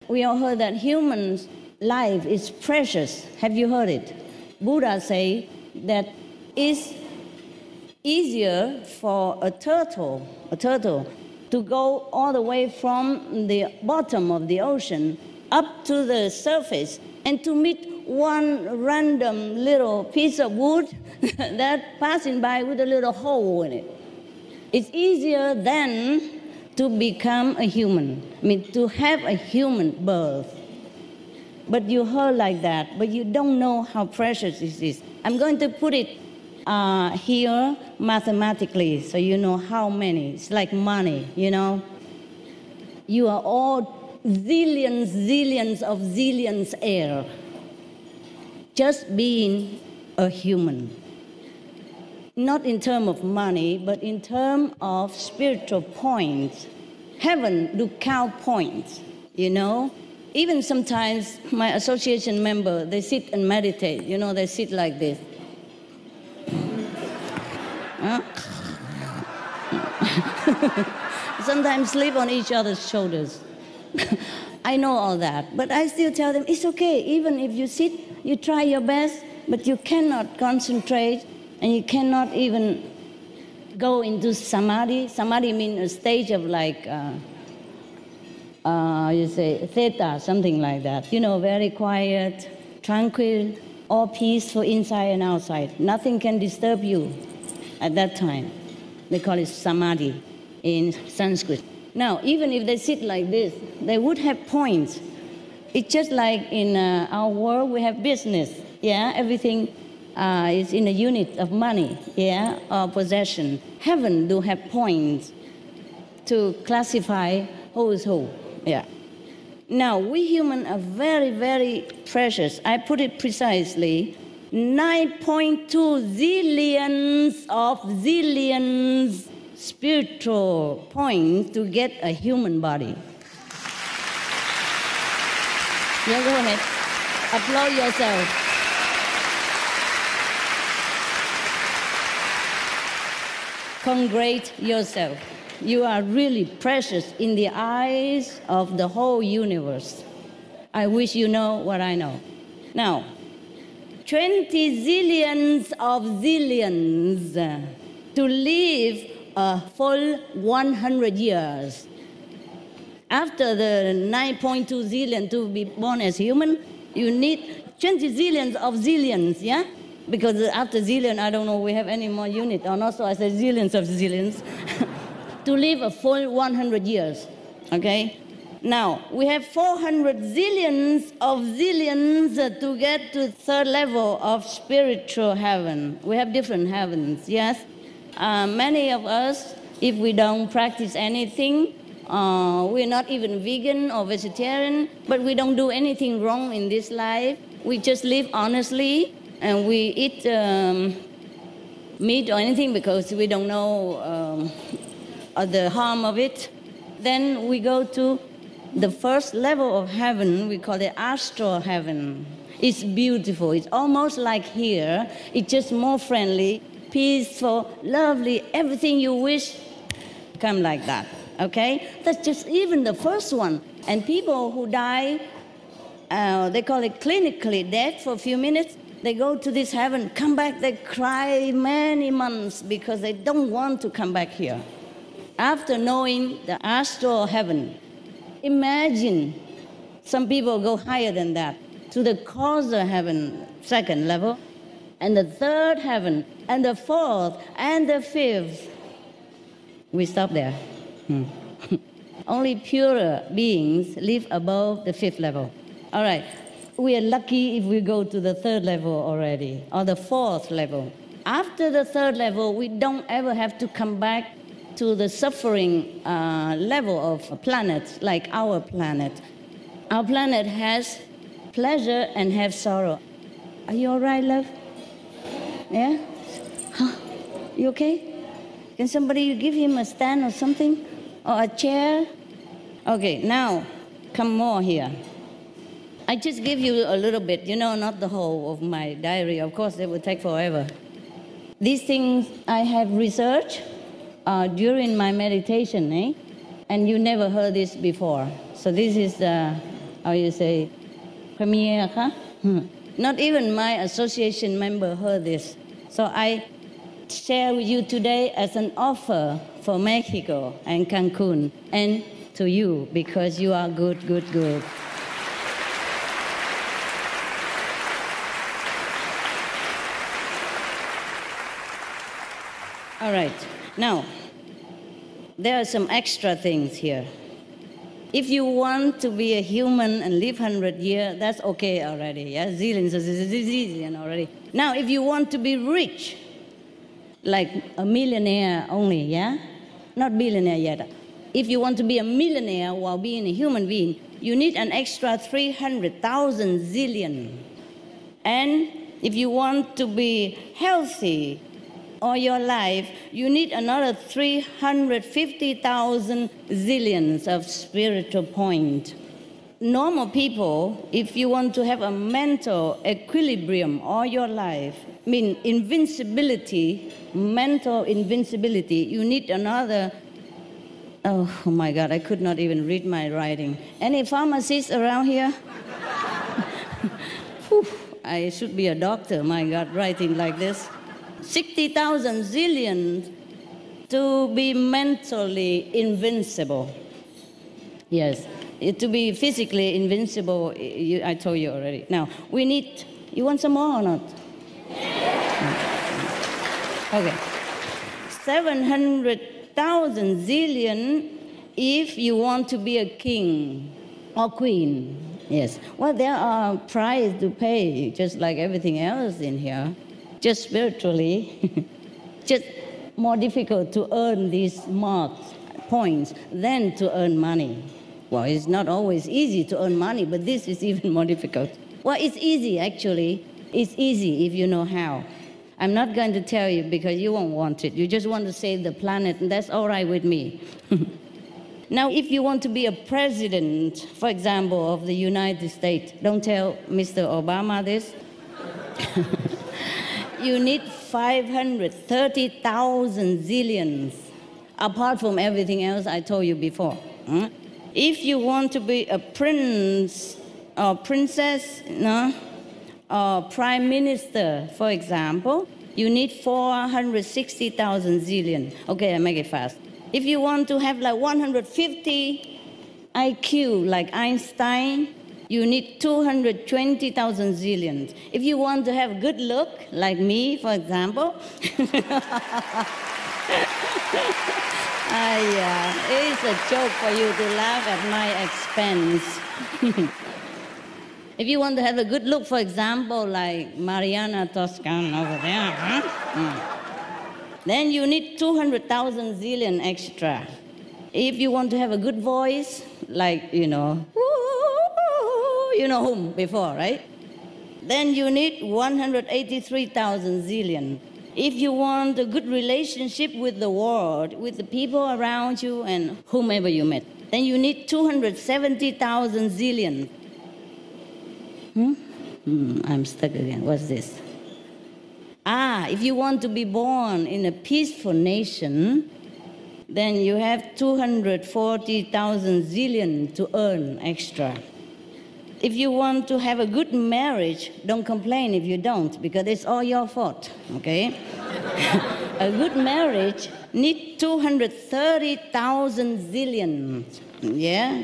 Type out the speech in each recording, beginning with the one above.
We all heard that human life is precious. Have you heard it? Buddha say that it's easier for a turtle to go all the way from the bottom of the ocean up to the surface and to meet one random little piece of wood that passing by with a little hole in it. It's easier than to become a human, to have a human birth. But you heard like that, but you don't know how precious this is. I'm going to put it here mathematically so you know how many. It's like money, you know. You are all zillions of zillions air, just being a human. Not in terms of money, but in terms of spiritual points. Heaven do count points, you know. Even sometimes my association member, they sit and meditate, you know, they sit like this. Sometimes sleep on each other's shoulders. I know all that, but I still tell them, it's okay, even if you sit, you try your best, but you cannot concentrate and you cannot even go into samadhi. Samadhi means a stage of like, you say, theta, something like that. You know, very quiet, tranquil, all peaceful inside and outside. Nothing can disturb you at that time. They call it samadhi in Sanskrit. Now, even if they sit like this, they would have points. It's just like in our world, we have business, yeah? Everything is in a unit of money, yeah, or possession. Heaven do have points to classify who is who, yeah. Now, we humans are very, very precious. I put it precisely, 9.2 zillions of zillions spiritual points to get a human body. Yeah, go ahead. Applaud yourself. Congratulate yourself. You are really precious in the eyes of the whole universe. I wish you know what I know. Now, 20 zillions of zillions to live a full 100 years. After the 9.2 zillion to be born as human, you need 20 zillions of zillions, yeah? Because after zillion, I don't know we have any more unit or not, so I say zillions of zillions. To live a full 100 years, okay? Now, we have 400 zillions of zillions to get to third level of spiritual heaven. We have different heavens, yes? Many of us, if we don't practice anything, we're not even vegan or vegetarian, but we don't do anything wrong in this life. We just live honestly, and we eat meat or anything because we don't know the harm of it. Then we go to the first level of heaven. We call it astral heaven. It's beautiful. It's almost like here. It's just more friendly, peaceful, lovely. Everything you wish come like that. Okay? That's just even the first one. And people who die, they call it clinically dead for a few minutes. They go to this heaven, come back, they cry many months because they don't want to come back here. After knowing the astral heaven, imagine some people go higher than that to the causal heaven, second level, and the third heaven, and the fourth, and the fifth. We stop there. Only purer beings live above the fifth level. All right, we are lucky if we go to the third level already, or the fourth level. After the third level, we don't ever have to come back to the suffering level of planets like our planet. Our planet has pleasure and has sorrow. Are you all right, love? Yeah? Huh? You okay? Can somebody give him a stand or something? Or a chair? Okay, now, come more here. I just give you a little bit, you know, not the whole of my diary. Of course, it would take forever. These things I have researched during my meditation, and you never heard this before. So this is Or you say, Premier, huh? Not even my association member heard this. So I share with you today as an offer for Mexico and Cancun and to you because you are good, good, good. All right. Now, there are some extra things here. If you want to be a human and live 100 years, that's okay already. Yeah, zillions already. Now, if you want to be rich, like a millionaire only, yeah? Not billionaire yet. If you want to be a millionaire while being a human being, you need an extra 300,000 zillion. And if you want to be healthy all your life, you need another 350,000 zillions of spiritual point. Normal people, if you want to have a mental equilibrium all your life, I mean invincibility, mental invincibility, you need another, oh my God, I could not even read my writing. Any pharmacists around here? I should be a doctor, my God, writing like this. 60,000 zillions to be mentally invincible. Yes, to be physically invincible, I told you already. Now, we need, you want some more or not? Okay. 700,000 zillion if you want to be a king or queen. Yes. Well, there are prices to pay, just like everything else in here. Just spiritually, just more difficult to earn these marks, points, than to earn money. Well, it's not always easy to earn money, but this is even more difficult. Well, it's easy, actually. It's easy if you know how. I'm not going to tell you because you won't want it. You just want to save the planet, and that's all right with me. Now, if you want to be a president, for example, of the United States, don't tell Mr. Obama this. You need 530,000 zillions, apart from everything else I told you before. If you want to be a prince or princess, or prime minister, for example, you need 460,000 zillion. Okay, I make it fast. If you want to have like 150 IQ, like Einstein, you need 220,000 zillions. If you want to have good look, like me, for example, it's a joke for you to laugh at my expense. If you want to have a good look, for example, like Mariana Toscan over there, then you need 200,000 zillion extra. If you want to have a good voice, like, you know whom before, right? Then you need 183,000 zillion. If you want a good relationship with the world, with the people around you and whomever you met, then you need 270,000 zillion. I'm stuck again. What's this? If you want to be born in a peaceful nation, then you have 240,000 zillion to earn extra. If you want to have a good marriage, don't complain if you don't, because it's all your fault, okay? A good marriage needs 230,000 zillion, yeah?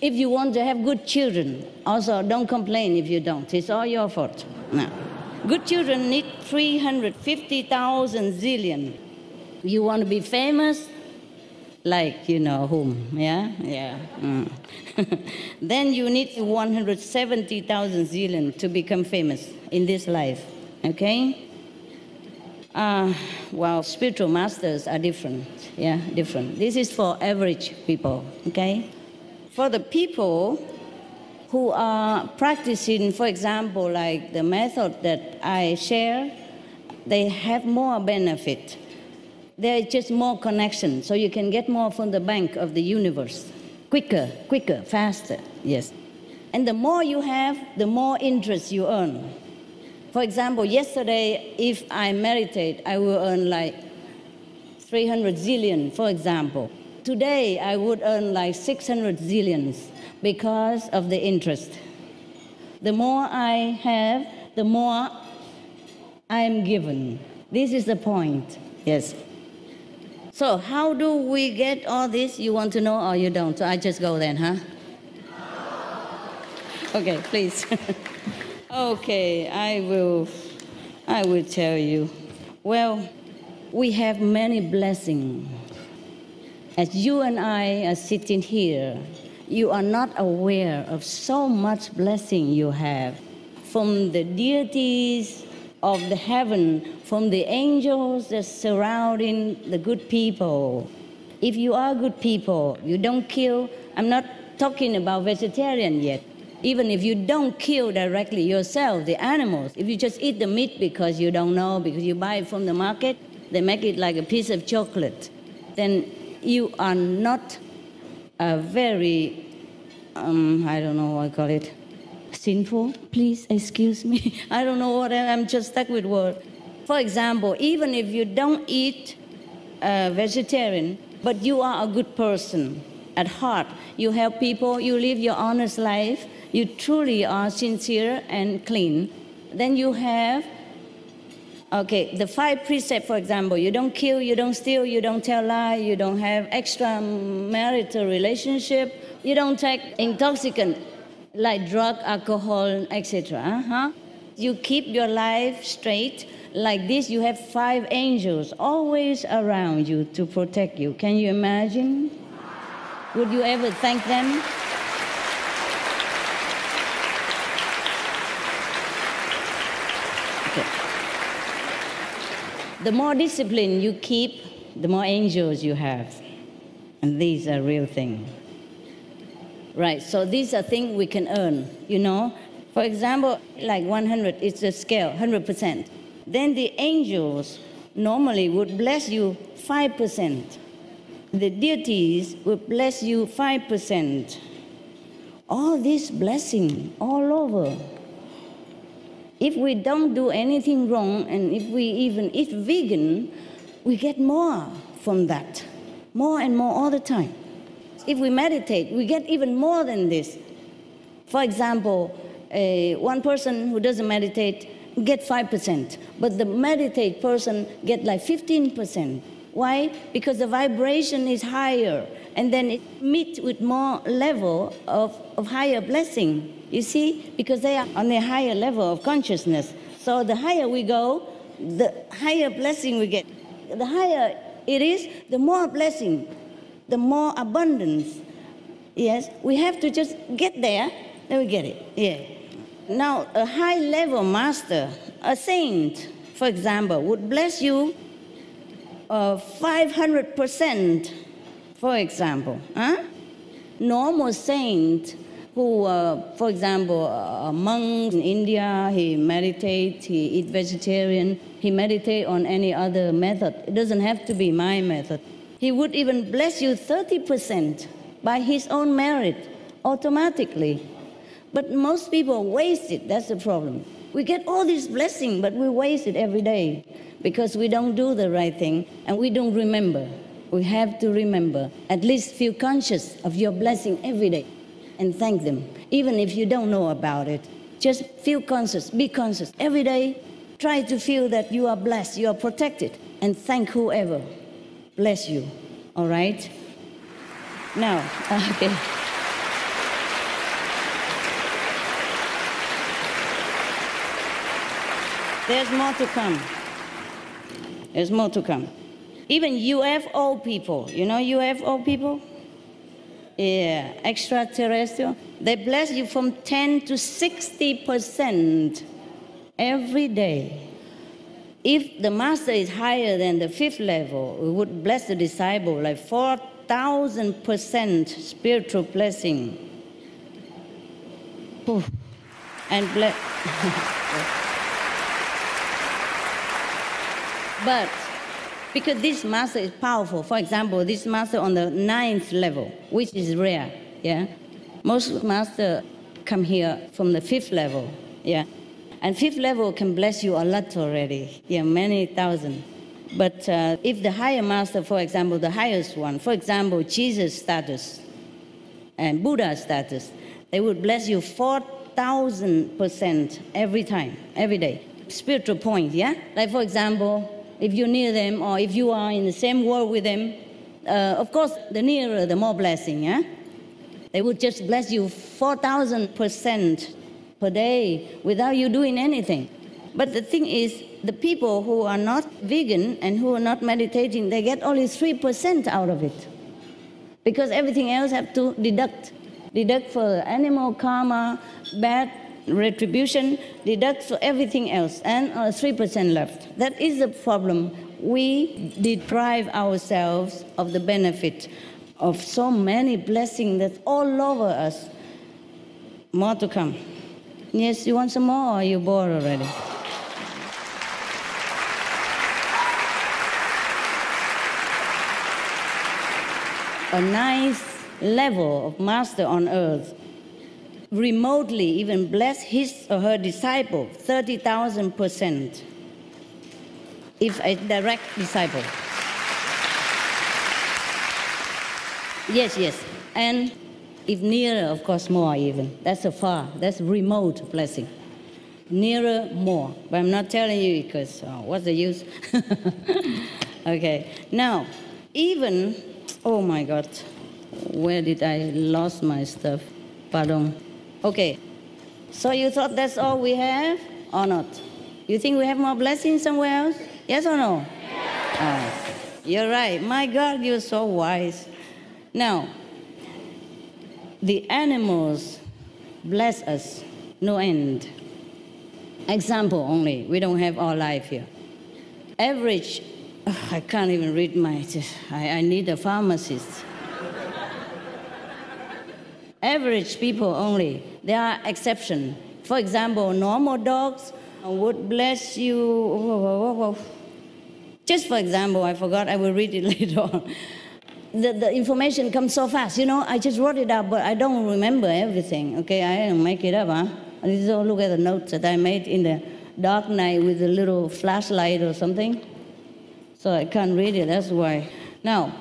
If you want to have good children, also don't complain if you don't. It's all your fault. No. Good children need 350,000 zillion. You want to be famous? Like, you know whom, yeah? Yeah. Then you need 170,000 zillion to become famous in this life, okay? Well, spiritual masters are different, yeah, different. This is for average people, okay? For the people who are practicing, for example, like the method that I share, they have more benefit. There is just more connection, so you can get more from the bank of the universe. Quicker, faster, yes. And the more you have, the more interest you earn. For example, yesterday, if I meditate, I will earn like 300 zillion, for example. Today, I would earn like 600 zillions because of the interest. The more I have, the more I am given. This is the point, yes. So how do we get all this? You want to know or you don't? So I just go then, huh? Okay, please. Okay, I will tell you. Well, we have many blessings. As you and I are sitting here, you are not aware of so much blessing you have from the deities of the heaven, from the angels that surrounding the good people. If you are good people, you don't kill. I'm not talking about vegetarian yet. Even if you don't kill directly yourself, the animals, if you just eat the meat because you don't know, because you buy it from the market, they make it like a piece of chocolate, then you are not a very, I don't know what I call it, sinful, please excuse me. I don't know what, I'm just stuck with word. For example, even if you don't eat vegetarian, but you are a good person at heart, you help people, you live your honest life, you truly are sincere and clean, then you have, okay, the 5 precepts, for example, you don't kill, you don't steal, you don't tell lies, you don't have extramarital relationship, you don't take intoxicant like drug, alcohol, etc. You keep your life straight. Like this, you have 5 angels always around you to protect you. Can you imagine? Would you ever thank them? Okay. The more discipline you keep, the more angels you have. And these are real things. Right, so these are things we can earn, you know. For example, like 100, it's a scale, 100%. Then the angels normally would bless you 5%. The deities would bless you 5%. All this blessing all over. If we don't do anything wrong, and if we even eat vegan, we get more from that. More and more all the time. If we meditate, we get even more than this. For example, one person who doesn't meditate get 5%, but the meditate person get like 15%. Why? Because the vibration is higher, and then it meets with more level of higher blessing. You see? Because they are on a higher level of consciousness. So the higher we go, the higher blessing we get. The higher it is, the more blessing, the more abundance. Yes, we have to just get there, then we get it. Yeah. Now, a high-level master, a saint, for example, would bless you 500%, for example. Normal saint who, for example, a monk in India, he meditates, he eats vegetarian, he meditates on any other method. It doesn't have to be my method. He would even bless you 30% by his own merit, automatically. But most people waste it, that's the problem. We get all this blessing, but we waste it every day because we don't do the right thing and we don't remember. We have to remember, at least feel conscious of your blessing every day and thank them. Even if you don't know about it, just feel conscious, be conscious. Every day, try to feel that you are blessed, you are protected, and thank whoever bless you, all right? Now, okay. There's more to come. There's more to come. Even UFO people, you know UFO people? Yeah, extraterrestrial. They bless you from 10 to 60% every day. If the master is higher than the 5th level, we would bless the disciple like 4,000% spiritual blessing. Oof. And bless. But because this master is powerful, for example, this master on the 9th level, which is rare, yeah? Most masters come here from the 5th level, yeah? And 5th level can bless you a lot already, yeah, many thousand. But if the higher master, for example, the highest one, for example, Jesus status and Buddha status, they would bless you 4,000% every time, every day. Spiritual point, yeah? Like, for example, if you're near them or if you are in the same world with them, of course, the nearer, the more blessing, yeah? They would just bless you 4,000% per day without you doing anything. But the thing is, the people who are not vegan and who are not meditating, they get only 3% out of it. Because everything else have to deduct. Deduct for animal karma, bad retribution, deduct for everything else, and 3% left. That is the problem. We deprive ourselves of the benefit of so many blessings that's all over us. More to come. Yes, you want some more, or are you bored already? A nice level of master on earth remotely even bless his or her disciple 30,000%, if a direct disciple. Yes, yes. And if nearer, of course, more even. That's a far, that's remote blessing. Nearer, more. But I'm not telling you because what's the use? Okay. Now, even, oh my God, where did I lost my stuff? Pardon. Okay. So you thought that's all we have or not? You think we have more blessings somewhere else? Yes or no? Yes. You're right. My God, you're so wise. Now, the animals bless us, no end. Example only, we don't have all life here. Average, I can't even read I need a pharmacist. Average people only, there are exceptions. For example, normal dogs would bless you, just for example, I forgot, I will read it later on. The information comes so fast, you know, I just wrote it up, but I don't remember everything, okay? I didn't make it up, huh? I just look at the notes that I made in the dark night with a little flashlight or something. So I can't read it, that's why. Now,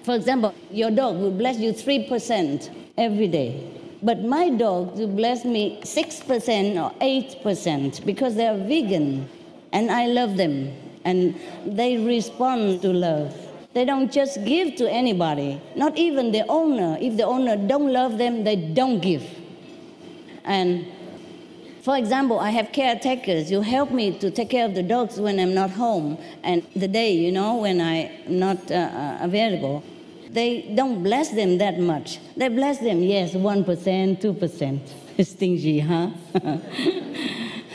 for example, your dog will bless you 3% every day. But my dog will bless me 6% or 8% because they are vegan and I love them and they respond to love. They don't just give to anybody, not even the owner. If the owner don't love them, they don't give. And for example, I have caretakers who help me to take care of the dogs when I'm not home and the day, you know, when I'm not available. They don't bless them that much. They bless them, yes, 1%, 2%. Stingy, huh?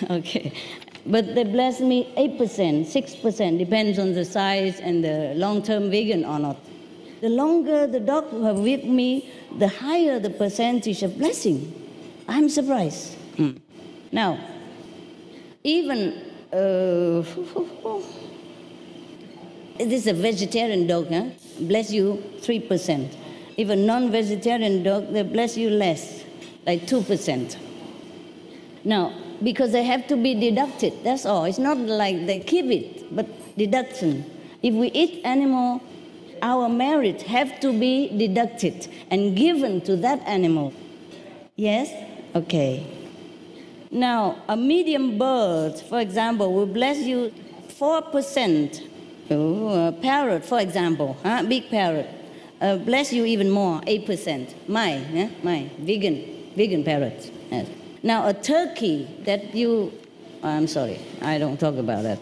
Okay. But they bless me 8%, 6%, depends on the size and the long-term vegan or not. The longer the dog are with me, the higher the percentage of blessing. I'm surprised. Now, even, this is a vegetarian dog, huh? Bless you 3%. If a non-vegetarian dog, they bless you less, like 2%. Now, because they have to be deducted, that's all. It's not like they keep it, but deduction. If we eat animal, our merit have to be deducted and given to that animal. Yes? Okay. Now, a medium bird, for example, will bless you 4%. A parrot, for example, big parrot, bless you even more, 8%. My vegan parrot. Yes. Now, a turkey that I'm sorry, I don't talk about that.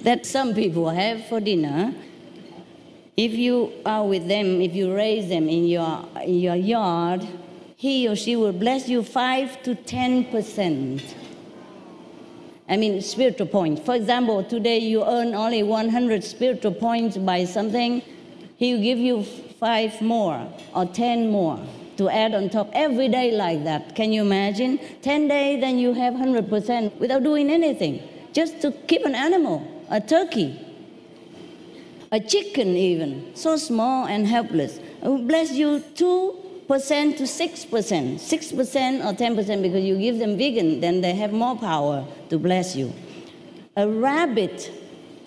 That some people have for dinner. If you are with them, if you raise them in your yard, he or she will bless you 5 to 10%. I mean, spiritual points. For example, today you earn only 100 spiritual points by something. He will give you 5 more or 10 more to add on top every day like that. Can you imagine? 10 days, then you have 100% without doing anything. Just to keep an animal, a turkey, a chicken even, so small and helpless. It will bless you 2% to 6%, 6% or 10% because you give them vegan, then they have more power to bless you. A rabbit,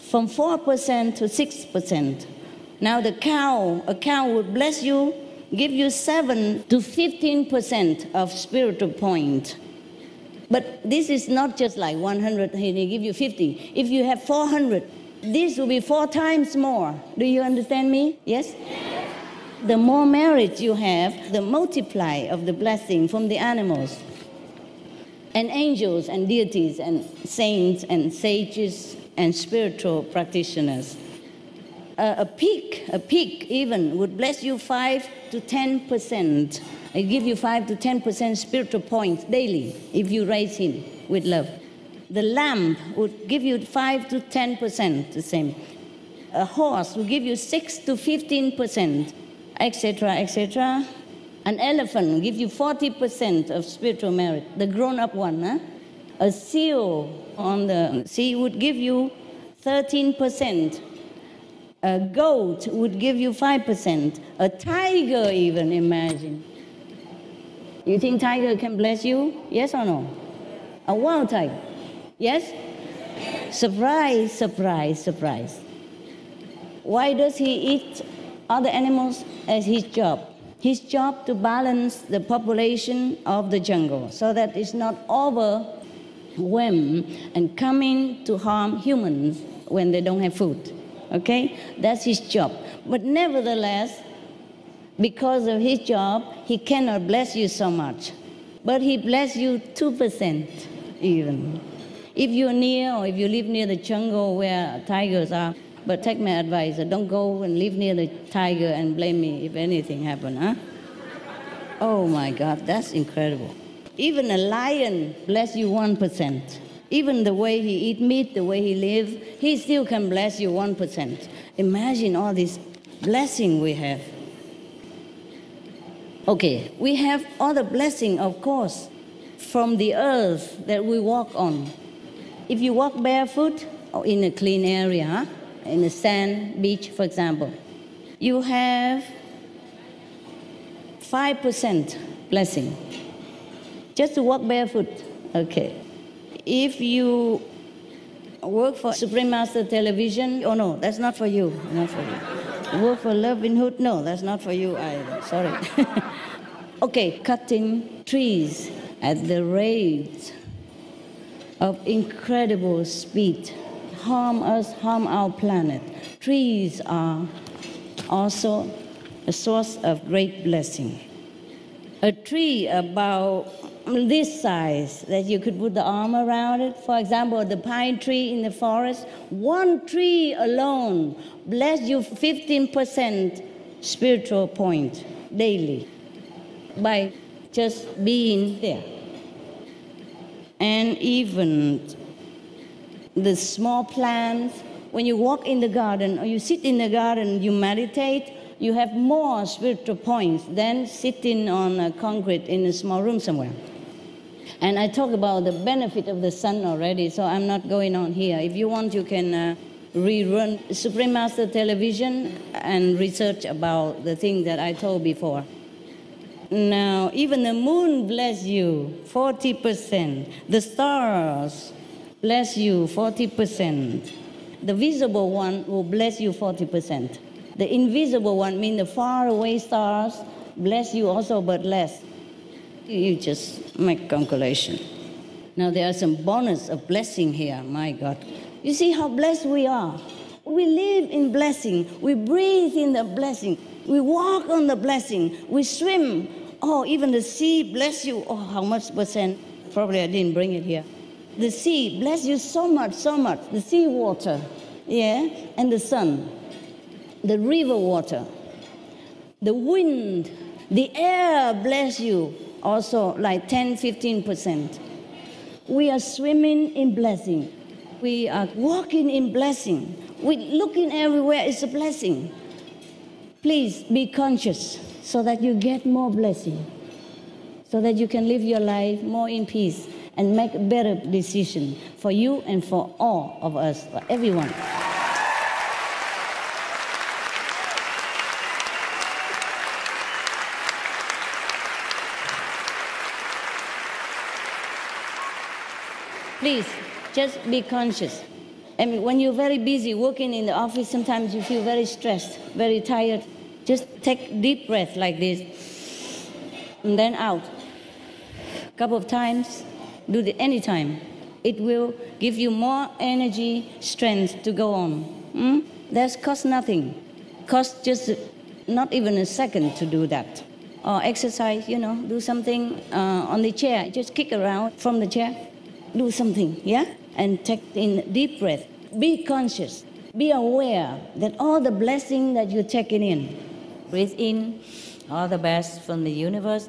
from 4% to 6%. Now a cow would bless you, give you 7 to 15% of spiritual point. But this is not just like 100, they give you 50. If you have 400, this will be 4 times more. Do you understand me? Yes? The more merit you have, the multiply of the blessing from the animals and angels and deities and saints and sages and spiritual practitioners. A pig even would bless you 5 to 10%. It give you 5 to 10% spiritual points daily if you raise him with love. The lamb would give you 5 to 10%, the same. A horse will give you 6 to 15%, etc., etc. An elephant will give you 40% of spiritual merit, the grown-up one. Huh? A seal on the sea would give you 13%. A goat would give you 5%. A tiger even, imagine. You think tiger can bless you? Yes or no? A wild tiger? Yes? Surprise, surprise, surprise. Why does he eat other animals? As his job. His job to balance the population of the jungle so that it's not overwhelmed and coming to harm humans when they don't have food. Okay? That's his job. But nevertheless, because of his job, he cannot bless you so much. But he bless you 2% even. If you're near or if you live near the jungle where tigers are, but take my advice, don't go and live near the tiger and blame me if anything happens, huh? Oh my God, that's incredible. Even a lion bless you 1%. Even the way he eat meat, the way he lives, he still can bless you 1%. Imagine all this blessing we have. Okay, we have all the blessing, of course, from the earth that we walk on. If you walk barefoot or in a clean area, huh? In a sand beach, for example, you have 5% blessing. Just to walk barefoot, okay. If you work for Supreme Master Television, oh no, that's not for you, not for you. Work for Loving Hood, no, that's not for you either, sorry. Okay, cutting trees at the rate of incredible speed. Harm us, harm our planet. Trees are also a source of great blessing. A tree about this size that you could put the arm around it, for example, the pine tree in the forest, one tree alone bless you 15% spiritual point daily by just being there. And even the small plants, when you walk in the garden or you sit in the garden, you meditate, you have more spiritual points than sitting on a concrete in a small room somewhere. And I talk about the benefit of the sun already, so I'm not going on here. If you want, you can rerun Supreme Master Television and research about the thing that I told before. Now, even the moon bless you 40%. The stars bless you 40%. The visible one will bless you 40%. The invisible one, means the faraway stars, bless you also, but less. You just make calculation. Now there are some bonus of blessing here, my God. You see how blessed we are. We live in blessing. We breathe in the blessing. We walk on the blessing. We swim. Oh, even the sea bless you. Oh, how much percent? Probably I didn't bring it here. The sea bless you so much, so much. The sea water, yeah, and the sun. The river water. The wind. The air bless you. Also like 10-15%. We are swimming in blessing. We are walking in blessing. We looking everywhere, it's a blessing. Please be conscious so that you get more blessing, so that you can live your life more in peace and make a better decision for you and for all of us, for everyone. Please, just be conscious. I mean, when you're very busy working in the office, sometimes you feel very stressed, very tired. Just take deep breath like this, and then out. A couple of times, do it anytime. It will give you more energy, strength to go on. That costs nothing. Costs just not even a second to do that. Or exercise, do something on the chair. Just kick around from the chair. Do something, yeah? And take in deep breath. Be conscious. Be aware that all the blessing that you're taking in. Breathe in all the best from the universe,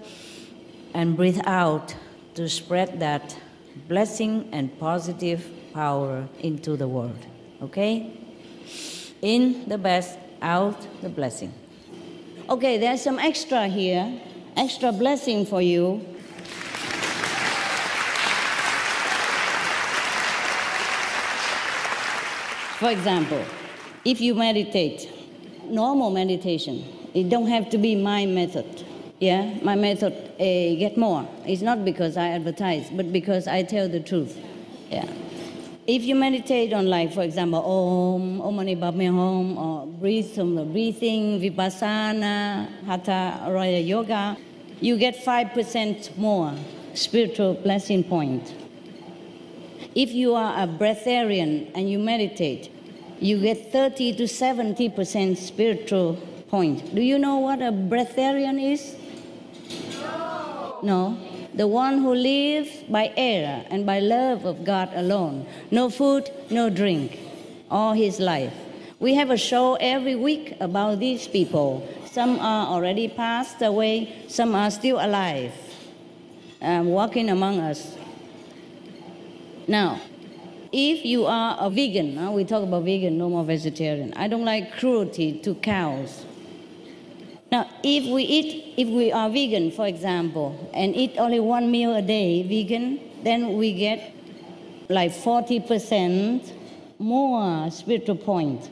and breathe out to spread that blessing and positive power into the world. Okay? In the best, out the blessing. Okay, there's some extra here, extra blessing for you. For example, if you meditate, normal meditation, it don't have to be my method. Yeah, my method get more. It's not because I advertise, but because I tell the truth. Yeah. If you meditate on, like, for example, Om Mani Padme Hum, or breathing, Vipassana, Hatha Raya Yoga, you get 5% more spiritual blessing point. If you are a breatharian and you meditate, you get 30 to 70% spiritual point. Do you know what a breatharian is? No. The one who lives by air and by love of God alone. No food, no drink, all his life. We have a show every week about these people. Some are already passed away, some are still alive, walking among us. Now, if you are a vegan, we talk about vegan, no more vegetarian. I don't like cruelty to cows. Now, if we are vegan, for example, and eat only one meal a day, vegan, then we get like 40% more spiritual points.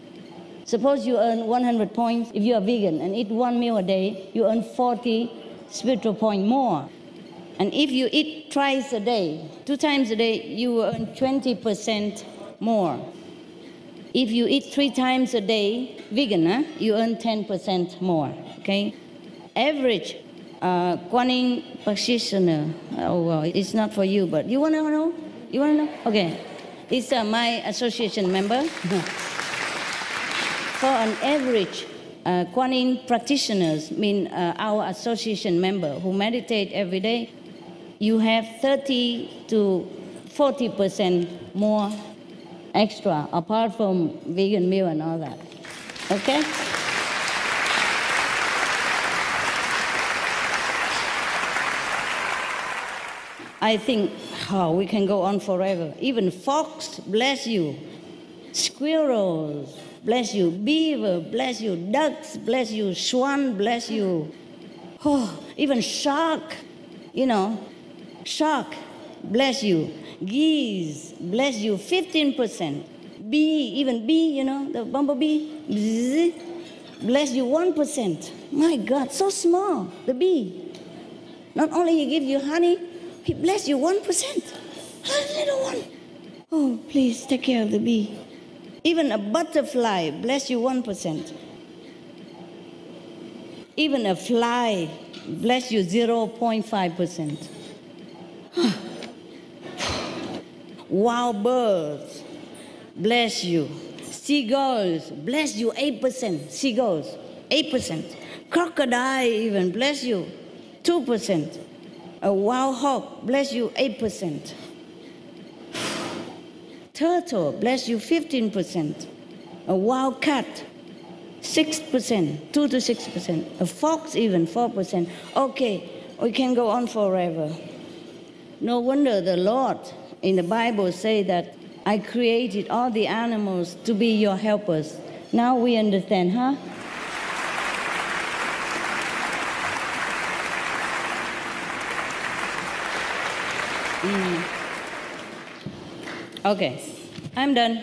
Suppose you earn 100 points. If you are vegan and eat one meal a day, you earn 40 spiritual points more. And if you eat twice a day, 2 times a day, you will earn 20% more. If you eat 3 times a day, vegan, you earn 10% more. Okay? Average Kuan Yin practitioner, well, it's not for you, but you want to know? You want to know? Okay. It's my association member. For an average Kuan Yin practitioners, mean our association member who meditate every day, you have 30 to 40% more extra, apart from vegan meal and all that. Okay? I think we can go on forever. Even fox, bless you. Squirrels, bless you. Beaver, bless you. Ducks, bless you. Swan, bless you. Even shark, shark, bless you. Geese, bless you. 15%. Bee, even bee, the bumblebee, bzz, bless you 1%. My God, so small, the bee. Not only he gives you honey, he bless you 1%. A little one. Oh, please take care of the bee. Even a butterfly, bless you 1%. Even a fly, bless you 0.5%. Wild birds, bless you. Seagulls, bless you 8%. Seagulls, 8%. Crocodile even, bless you 2%. A wild hog, bless you 8%. Turtle, bless you 15%. A wild cat, 6%, 2 to 6%. A fox even, 4%. Okay, we can go on forever. No wonder the Lord in the Bible say that I created all the animals to be your helpers. Now we understand, huh? Okay, I'm done.